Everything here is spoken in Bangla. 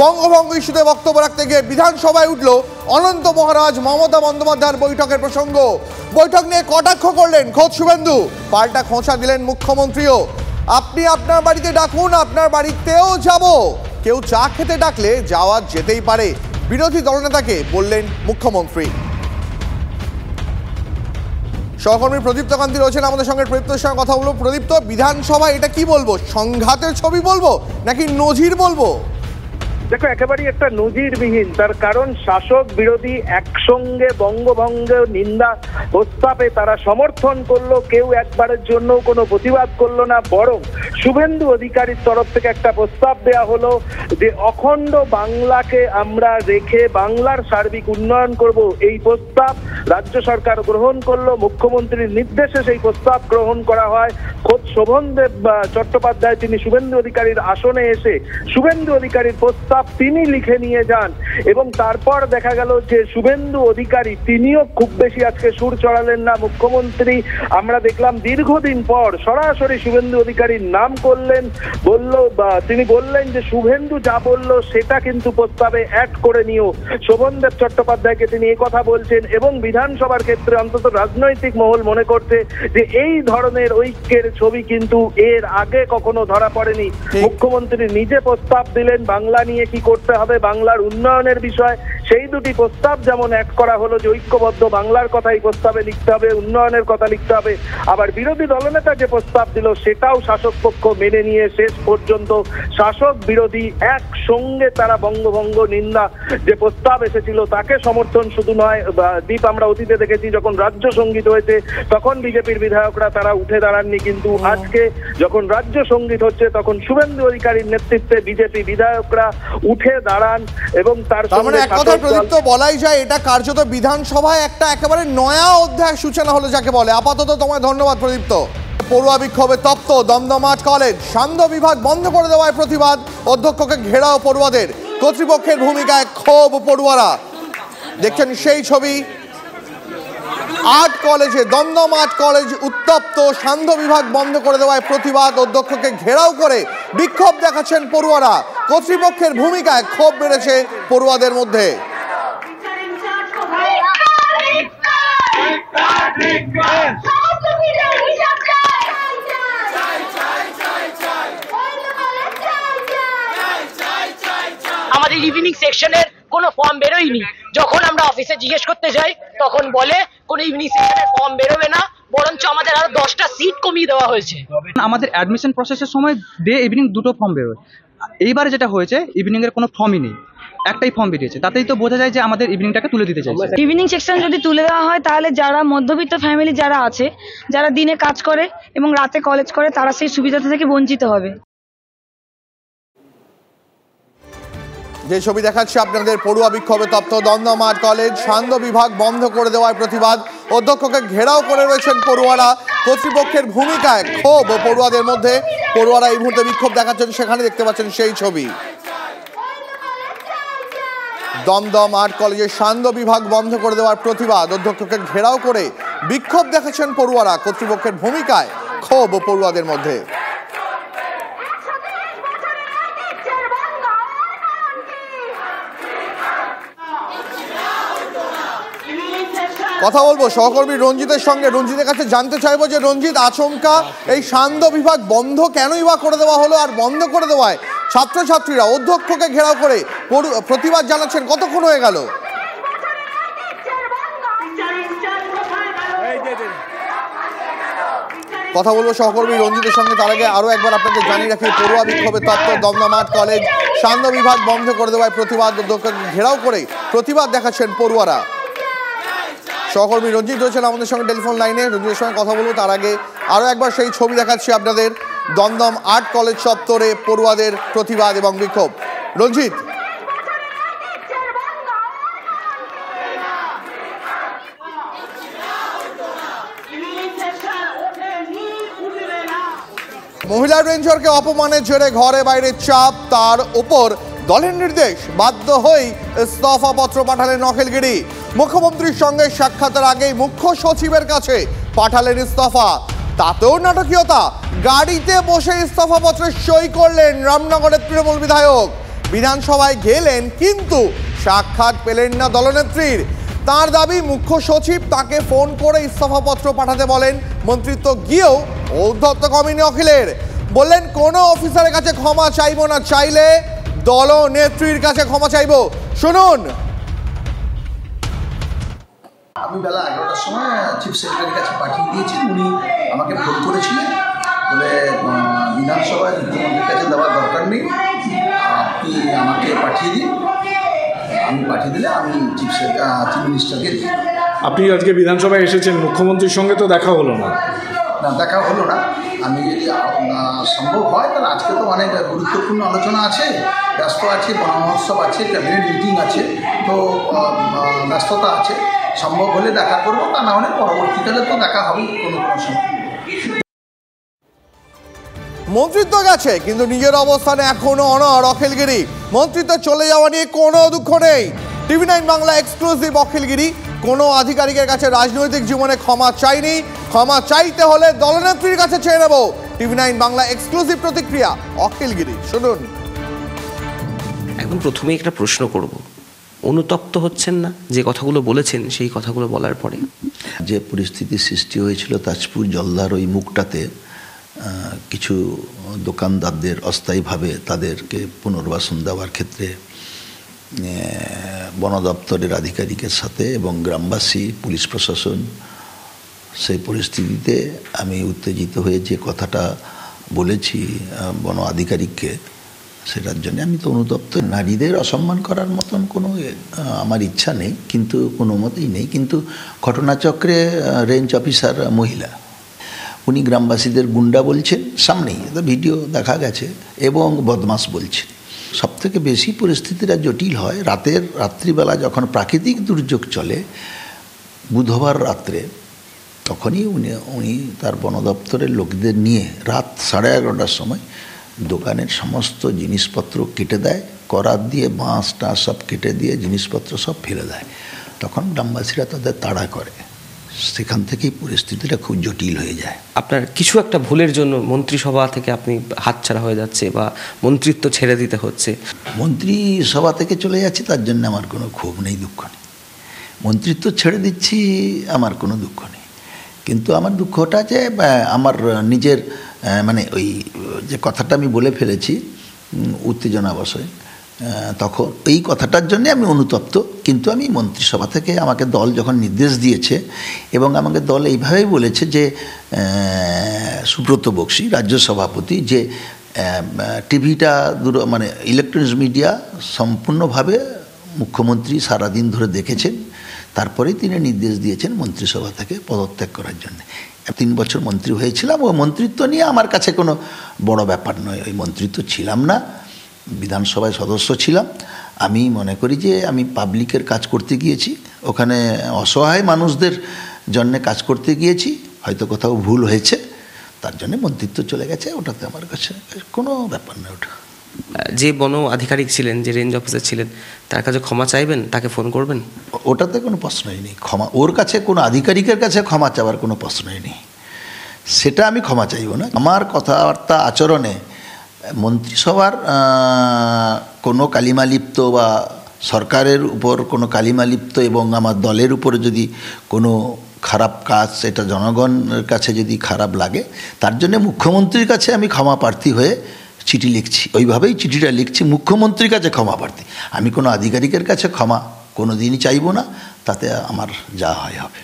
বঙ্গভঙ্গ ইস্যুতে বক্তব্য রাখতে গিয়ে বিধানসভায় উঠল অনন্ত মহারাজ মমতা বন্দ্যোপাধ্যায়ের বৈঠকের প্রসঙ্গ। বৈঠক নিয়ে কটাক্ষ করলেন খোদ শুভেন্দু, পাল্টা খোঁচা দিলেন মুখ্যমন্ত্রীও। আপনি আপনার বাড়িতে ডাকুন, আপনার বাড়িতেও যাব, কেউ চা খেতে ডাকলে যাওয়া যেতেই পারে, বিরোধী দলনেতাকে বললেন মুখ্যমন্ত্রী। সহকর্মী প্রদীপ্ত কান্তি রয়েছেন আমাদের সঙ্গে, প্রদীপ্তর সঙ্গে কথা বলবো। প্রদীপ্ত, বিধানসভায় এটা কি বলবো, সংঘাতের ছবি বলবো নাকি নজির বলবো? দেখো, একেবারেই একটা নজিরবিহীন, তার কারণ শাসক বিরোধী একসঙ্গে বঙ্গভঙ্গ নিন্দা প্রস্তাবে তারা সমর্থন করলো, কেউ একবারের জন্য কোনো প্রতিবাদ করলো না, বরং শুভেন্দু অধিকারীর তরফ থেকে একটা প্রস্তাব দেয়া হলো যে অখণ্ড বাংলাকে আমরা রেখে বাংলার সার্বিক উন্নয়ন করব। এই প্রস্তাব রাজ্য সরকার গ্রহণ করলো, মুখ্যমন্ত্রীর নির্দেশে সেই প্রস্তাব গ্রহণ করা হয়। খোদ শোভনদেব চট্টোপাধ্যায় তিনি শুভেন্দু অধিকারীর আসনে এসে শুভেন্দু অধিকারীর প্রস্তাব তিনি লিখে নিয়ে যান এবং তারপর দেখা গেল যে শুভেন্দু অধিকারী তিনিও খুব বেশি আজকে সুর চড়ালেন না। মুখ্যমন্ত্রী আমরা দেখলাম দীর্ঘদিন পর সরাসরি শুভেন্দু অধিকারীর নাম করলেন, তিনি বললেন যে শুভেন্দু যা বললো সেটা কিন্তু প্রস্তাবে অ্যাড করে নিও। শোভনদেব চট্টোপাধ্যায়কে তিনি এই কথা বলছেন এবং বিধানসভার ক্ষেত্রে অন্তত রাজনৈতিক মহল মনে করছে যে এই ধরনের ঐক্যের ছবি কিন্তু এর আগে কখনো ধরা পড়েনি। মুখ্যমন্ত্রী নিজে প্রস্তাব দিলেন বাংলা নিয়ে কি করতে হবে, বাংলার উন্নয়নের বিষয়, সেই দুটি প্রস্তাব যেমন অ্যাড করা হলো যে ঐক্যবদ্ধ বাংলার কথা এই প্রস্তাবে লিখতে হবে, উন্নয়নের কথা লিখতে হবে। আবার বিরোধী দলনেতা যে প্রস্তাব দিল সেটাও শাসক পক্ষ মেনে নিয়ে শেষ পর্যন্ত শাসক বিরোধী একসঙ্গে তারা বঙ্গভঙ্গ নিন্দা যে প্রস্তাব এসেছিল তাকে সমর্থন শুধু নয়, দীপ আমরা অতীতে দেখেছি যখন রাজ্য সঙ্গীত হয়েছে তখন বিজেপির বিধায়করা তারা উঠে দাঁড়াননি, কিন্তু আজকে যখন রাজ্য সঙ্গীত হচ্ছে তখন শুভেন্দু অধিকারীর নেতৃত্বে বিজেপি বিধায়করা উঠে দাঁড়ান এবং তার সঙ্গে এক কথা প্রদীপ্ত বলাই যায় এটা কার্যত বিধানসভায় একটা একেবারে নয়া অধ্যায় সূচনা হলো যাকে বলে। আপাতত তোমায় ধন্যবাদ প্রদীপ্ত। পড়ুয়া বিক্ষোভে তপ্ত দমদম আর্ট কলেজ, সান্ধ্য বিভাগ বন্ধ করে দেওয়ায় প্রতিবাদ, অধ্যক্ষকে ঘেরাও পড়ুয়াদের, কর্তৃপক্ষের ভূমিকায় ক্ষোভ পড়ুয়ারা। দেখছেন সেই ছবি, আর্ট কলেজে দমদম আর্ট কলেজ উত্তপ্ত, সান্ধ্য বিভাগ বন্ধ করে দেওয়ায় প্রতিবাদ, অধ্যক্ষকে ঘেরাও করে বিক্ষোভ দেখাচ্ছেন পড়ুয়ারা, কর্তৃপক্ষের ভূমিকায় ক্ষোভ বেড়েছে পড়ুয়াদের মধ্যে। আমাদের ইভিনিং সেকশনের কোনো ফর্ম বেরোয়নি, যখন আমরা অফিসে জিজ্ঞেস করতে যাই তখন বলে কোনো ইভিনিং সেকশনের ফর্ম বেরোবে না, বরঞ্চ আমাদের আরো 10টা সিট কমিয়ে দেওয়া হয়েছে। আমাদের অ্যাডমিশন প্রসেসের সময় ডে ইভিনিং দুটো ফর্ম বেরোয়, এইবারে যেটা হয়েছে ইভিনিং এর কোনো ফর্মই নেই, একটাই ফর্ম বেরিয়েছে, তাতেই তো বোঝা যায় যে আমাদের ইভিনিংটাকে তুলে দিতে চাইছে। ইভিনিং সেকশন যদি তুলে দেওয়া হয় তাহলে যারা মধ্যবিত্ত ফ্যামিলি যারা আছে, যারা দিনে কাজ করে এবং রাতে কলেজ করে, তারা সেই সুবিধা থেকে বঞ্চিত হবে। যে ছবি দেখাচ্ছে আপনাদের, পড়ুয়া বিক্ষোভে তপ্ত দমদম আর্ট কলেজ, সান্ধ্য বিভাগ বন্ধ করে দেওয়ার প্রতিবাদ, অধ্যক্ষকে ঘেরাও করে রয়েছেন পড়ুয়ারা, কর্তৃপক্ষের ভূমিকায় ক্ষোভ পড়ুয়াদের মধ্যে। পড়ুয়ারা এই মুহূর্তে বিক্ষোভ দেখাচ্ছেন, সেখানে দেখতে পাচ্ছেন সেই ছবি। দমদম আর্ট কলেজের সান্ধ্য বিভাগ বন্ধ করে দেওয়ার প্রতিবাদ, অধ্যক্ষকে ঘেরাও করে বিক্ষোভ দেখাচ্ছেন পড়ুয়ারা, কর্তৃপক্ষের ভূমিকায় ক্ষোভ পড়ুয়াদের মধ্যে। কথা বলবো সহকর্মী রঞ্জিতের সঙ্গে, রঞ্জিতের কাছে জানতে চাইবো যে রঞ্জিত, আচমকা এই সান্ধ্য বিভাগ বন্ধ কেনই বা করে দেওয়া হলো, আর বন্ধ করে দেওয়ায় ছাত্রছাত্রীরা অধ্যক্ষকে ঘেরাও করে প্রতিবাদ জানাচ্ছেন, কতক্ষণ হয়ে গেল? কথা বলবো সহকর্মী রঞ্জিতের সঙ্গে, তার আগে আরো একবার আপনাদের জানিয়ে রাখি, পড়ুয়া বিক্ষোভে তপ্ত দমদম আর্ট কলেজ, সান্ধ্য বিভাগ বন্ধ করে দেওয়ায় প্রতিবাদ, অধ্যক্ষকে ঘেরাও করে প্রতিবাদ দেখাচ্ছেন পড়ুয়ারা। সহকর্মী রঞ্জিত রয়েছেন আমাদের সঙ্গে টেলিফোন লাইনে, রঞ্জিতের সঙ্গে কথা বলবো। তার আগে আরও একবার সেই ছবি দেখাচ্ছি আপনাদের, দমদম আর্ট কলেজ চত্বরে পড়ুয়াদের প্রতিবাদ এবং বিক্ষোভ। রঞ্জিত, মহিলা রেঞ্জারকে অপমানের জেরে ঘরে বাইরে চাপ, তার উপর দলের নির্দেশ, বাধ্য হয়ে ইস্তফাপত্র পাঠালেন নখেলগিরি। মুখ্যমন্ত্রীর সঙ্গে সাক্ষাতের আগেই মুখ্য সচিবের কাছে পাঠালেন ইস্তফা। তাতেও নাটকীয়তা, গাড়িতে বসে ইস্তফাপত্রে সই করলেন রামনগরের তৃণমূল বিধায়ক। বিধানসভায় গেলেন কিন্তু সাক্ষাৎ পেলেন না দলনেত্রীর। তার দাবি মুখ্য সচিব তাকে ফোন করে ইস্তফাপত্র পাঠাতে বলেন, মন্ত্রিত্ব গিয়েও ঔদ্ধত্য কমেনি অখিলের। বললেন কোনো অফিসারের কাছে ক্ষমা চাইবো না, চাইলে দলনেত্রীর কাছে ক্ষমা চাইবো। শুনুন। আমি বেলা 11টার সময় চিফ সেক্রেটারির কাছে পাঠিয়ে দিয়েছি। উনি আমাকে ফোন করেছিলেন, বলে বিধানসভায় মুখ্যমন্ত্রীর কাছে দেওয়ার দরকার নেই, আপনি আমাকে পাঠিয়ে দিন। আমি পাঠিয়ে দিলে আমি চিফ মিনিস্টারকে দিই। আপনি আজকে বিধানসভায় এসেছেন, মুখ্যমন্ত্রীর সঙ্গে তো দেখা হলো না? না, দেখা হলো না। আমি যদি সম্ভব হয় তাহলে আজকে তো অনেক গুরুত্বপূর্ণ আলোচনা আছে, ব্যস্ত আছে, বন মহোৎসব আছে, ক্যাবিনেট মিটিং আছে, তো ব্যস্ততা আছে। সম্ভব হলে দেখা করবো, তা না হলে পরবর্তীকালে তো দেখা হবেই কোনো সময়। মন্ত্রিত্ব গেছে কিন্তু নিজের অবস্থানে এখনো অনড় অখিলগিরি। মন্ত্রিত্ব চলে যাওয়া নিয়ে কোনো দুঃখ নেই। TV9 বাংলা এক্সক্লুসিভ অখিলগিরি কোনো আধিকারিকের কাছে রাজনৈতিক জীবনে ক্ষমা চাইনি, ক্ষমা চাইতে হলে দলনেত্রীর কাছে চেয়ে নেব। TV9 বাংলা এক্সক্লুসিভ প্রতিক্রিয়া অখিলগিরি, শুনুন। এখন প্রথমেই একটা প্রশ্ন করব, অনুতপ্ত হচ্ছেন না যে কথাগুলো বলেছেন সেই কথাগুলো বলার পরে? যে পরিস্থিতির সৃষ্টি হয়েছিল তাজপুর জলদার ওই মুখটাতে, কিছু দোকানদারদের অস্থায়ীভাবে তাদেরকে পুনর্বাসন দেওয়ার ক্ষেত্রে বন দপ্তরের আধিকারিকের সাথে এবং গ্রামবাসী, পুলিশ প্রশাসন, সেই পরিস্থিতিতে আমি উত্তেজিত হয়ে যে কথাটা বলেছি বন আধিকারিককে, সেটার জন্য আমি তো অনুতপ্ত। নারীদের অসম্মান করার মতন কোনো আমার ইচ্ছা নেই, কিন্তু কোনো মতেই নেই। কিন্তু ঘটনাচক্রে রেঞ্জ অফিসার মহিলা, উনি গ্রামবাসীদের গুন্ডা বলছেন, সামনেই ভিডিও দেখা গেছে, এবং বদমাস বলছেন। সবথেকে বেশি পরিস্থিতিটা জটিল হয় রাত্রিবেলা যখন প্রাকৃতিক দুর্যোগ চলে, বুধবার রাত্রে, তখনই উনি তার বন দপ্তরের লোকদের নিয়ে রাত 11:30টার সময় দোকানের সমস্ত জিনিসপত্র কেটে দেয়, করাত দিয়ে বাঁশ টাঁশ সব কেটে দিয়ে জিনিসপত্র সব ফেলে দেয়। তখন গ্রামবাসীরা তাদের তাড়া করে, সেখান থেকেই পরিস্থিতিটা খুব জটিল হয়ে যায়। আপনার কিছু একটা ভুলের জন্য মন্ত্রিসভা থেকে আপনি হাতছাড়া হয়ে যাচ্ছে বা মন্ত্রিত্ব ছেড়ে দিতে হচ্ছে? মন্ত্রিসভা থেকে চলে যাচ্ছি তার জন্য আমার কোনো ক্ষোভ নেই, দুঃখ নেই। মন্ত্রিত্ব ছেড়ে দিচ্ছি আমার কোনো দুঃখ নেই, কিন্তু আমার দুঃখটা যে আমার নিজের মানে ওই যে কথাটা আমি বলে ফেলেছি উত্তেজনাবশে, তখন এই কথাটার জন্যে আমি অনুতপ্ত। কিন্তু আমি মন্ত্রিসভা থেকে আমাকে দল যখন নির্দেশ দিয়েছে, এবং আমাকে দল এইভাবেই বলেছে যে সুব্রত বক্সী রাজ্য সভাপতি, যে টিভিটা মানে ইলেকট্রনিক্স মিডিয়া সম্পূর্ণভাবে মুখ্যমন্ত্রী সারাদিন ধরে দেখেছেন, তারপরেই তিনি নির্দেশ দিয়েছেন মন্ত্রিসভা থেকে পদত্যাগ করার জন্য। 3 বছর মন্ত্রী হয়েছিলাম, ওই মন্ত্রিত্ব নিয়ে আমার কাছে কোনো বড় ব্যাপার নয়। ওই মন্ত্রিত্ব ছিলাম না, বিধানসভায় সদস্য ছিলাম। আমি মনে করি যে আমি পাবলিকের কাজ করতে গিয়েছি, ওখানে অসহায় মানুষদের জন্য কাজ করতে গিয়েছি, হয়তো কোথাও ভুল হয়েছে, তার জন্য মন্ত্রিত্ব চলে গেছে। ওটাতে আমার কাছে কোনো ব্যাপার নয়। ওটা যে বন আধিকারিক ছিলেন, যে রেঞ্জ অফিসার ছিলেন, তার কাছে ক্ষমা চাইবেন, তাকে ফোন করবেন? ওটাতে কোনো প্রশ্নই নেই। ক্ষমা ওর কাছে, কোনো আধিকারিকের কাছে ক্ষমা চাওয়ার কোনো প্রশ্নই নেই, সেটা আমি ক্ষমা চাইব না। আমার কথাবার্তা আচরণে মন্ত্রিসভার কোনো কালিমালিপ্ত বা সরকারের উপর কোনো কালিমালিপ্ত এবং আমার দলের উপর যদি কোনো খারাপ কাজ, সেটা জনগণের কাছে যদি খারাপ লাগে, তার জন্য মুখ্যমন্ত্রীর কাছে আমি ক্ষমা প্রার্থী হয়ে চিঠি লিখছি। ওইভাবেই চিঠিটা লিখছি, মুখ্যমন্ত্রীর কাছে ক্ষমা প্রার্থী। আমি কোনো আধিকারিকের কাছে ক্ষমা কোনো দিনই চাইব না, তাতে আমার যা হয় হবে।